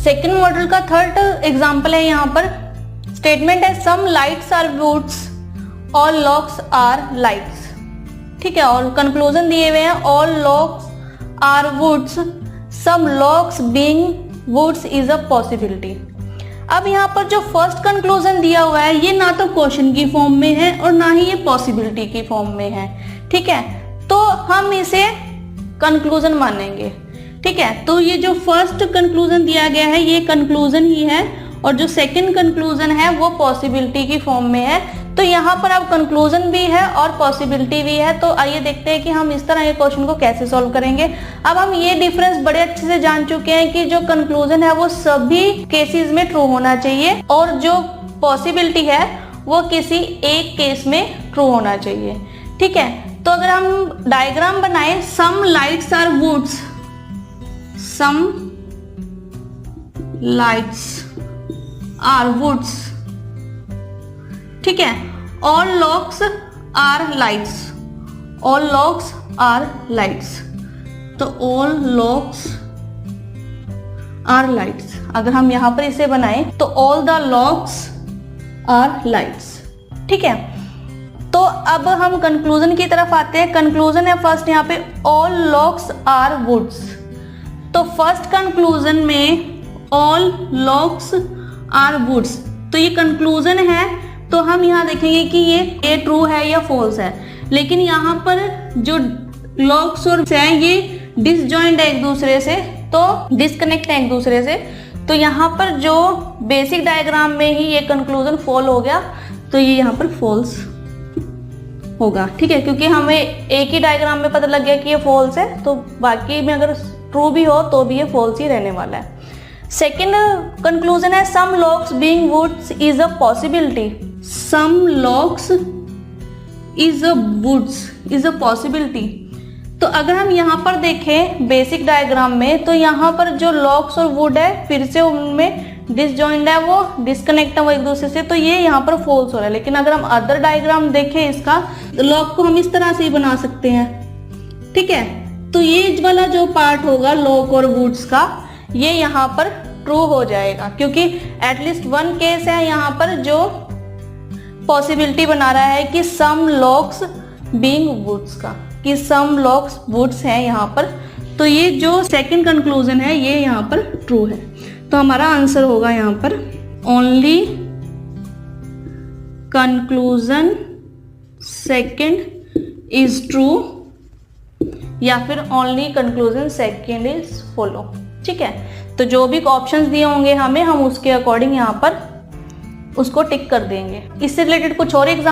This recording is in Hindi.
सेकेंड मॉडल का थर्ड एग्जाम्पल है यहाँ पर, स्टेटमेंट है some lights are woods, all locks are lights. ठीक है, और कंक्लूजन दिए हुए हैं all locks are woods, some locks being woods is a possibility. अब यहाँ पर जो फर्स्ट कंक्लूजन दिया हुआ है ये ना तो क्वेश्चन की फॉर्म में है और ना ही ये पॉसिबिलिटी की फॉर्म में है। ठीक है, तो हम इसे कंक्लूजन मानेंगे। ठीक है, तो ये जो फर्स्ट कंक्लूजन दिया गया है ये कंक्लूजन ही है, और जो सेकंड कंक्लूजन है वो पॉसिबिलिटी की फॉर्म में है। तो यहाँ पर अब कंक्लूजन भी है और पॉसिबिलिटी भी है। तो आइए देखते हैं कि हम इस तरह के क्वेश्चन को कैसे सॉल्व करेंगे। अब हम ये डिफरेंस बड़े अच्छे से जान चुके हैं कि जो कंक्लूजन है वो सभी केसेस में ट्रू होना चाहिए और जो पॉसिबिलिटी है वो किसी एक केस में ट्रू होना चाहिए। ठीक है, तो अगर हम डायग्राम बनाएं, some lights are woods, some lights are woods. ठीक है, all locks are lights, all locks are lights. तो ऑल लॉक्स आर लाइट्स, अगर हम यहां पर इसे बनाएं तो all the locks are lights. ठीक है, तो अब हम कंक्लूजन की तरफ आते हैं। कंक्लूजन है फर्स्ट यहाँ पे ऑल लॉक्स आर वुड्स। तो फर्स्ट कंक्लूजन में ऑल लॉक्स आर वुड्स, तो ये कंक्लूजन है। तो हम यहाँ देखेंगे कि ये ट्रू है या फॉल्स है। लेकिन यहाँ पर जो लॉक्स और है ये डिसजॉइंट है एक दूसरे से, तो डिस्कनेक्ट है एक दूसरे से। तो यहाँ पर जो बेसिक डायग्राम में ही ये कंक्लूजन फॉल हो गया, तो ये यहाँ पर फॉल्स होगा। ठीक है, क्योंकि हमें एक ही डायग्राम में पता लग गया कि ये फॉल्स है, तो बाकी में अगर ट्रू भी हो तो भी ये फॉल्स ही रहने वाला है। सेकेंड कंक्लूजन है some locks being woods is a possibility, some locks is a woods is a possibility. तो अगर हम यहाँ पर देखें बेसिक डायग्राम में, तो यहाँ पर जो लॉक्स और वुड है फिर से उनमें डिसजॉइंट है, वो डिस्कनेक्ट है वो एक दूसरे से, तो ये यहाँ पर फॉल्स हो रहा है। लेकिन अगर हम अदर डायग्राम देखें इसका, लॉक को हम इस तरह से ही बना सकते हैं। ठीक है, तो ये वाला जो पार्ट होगा लॉक और वुड्स का, ये यहाँ पर ट्रू हो जाएगा, क्योंकि एटलीस्ट वन केस है यहाँ पर जो पॉसिबिलिटी बना रहा है कि सम लॉक्स बीइंग वुड्स का, कि सम लॉक्स वुड्स है यहाँ पर। तो ये जो सेकंड कंक्लूजन है ये यहाँ पर ट्रू है। तो हमारा आंसर होगा यहाँ पर only conclusion second is true, या फिर only conclusion second is follow. ठीक है, तो जो भी ऑप्शंस दिए होंगे हमें, हम उसके अकॉर्डिंग यहाँ पर उसको टिक कर देंगे। इससे रिलेटेड कुछ और एग्जाम्पल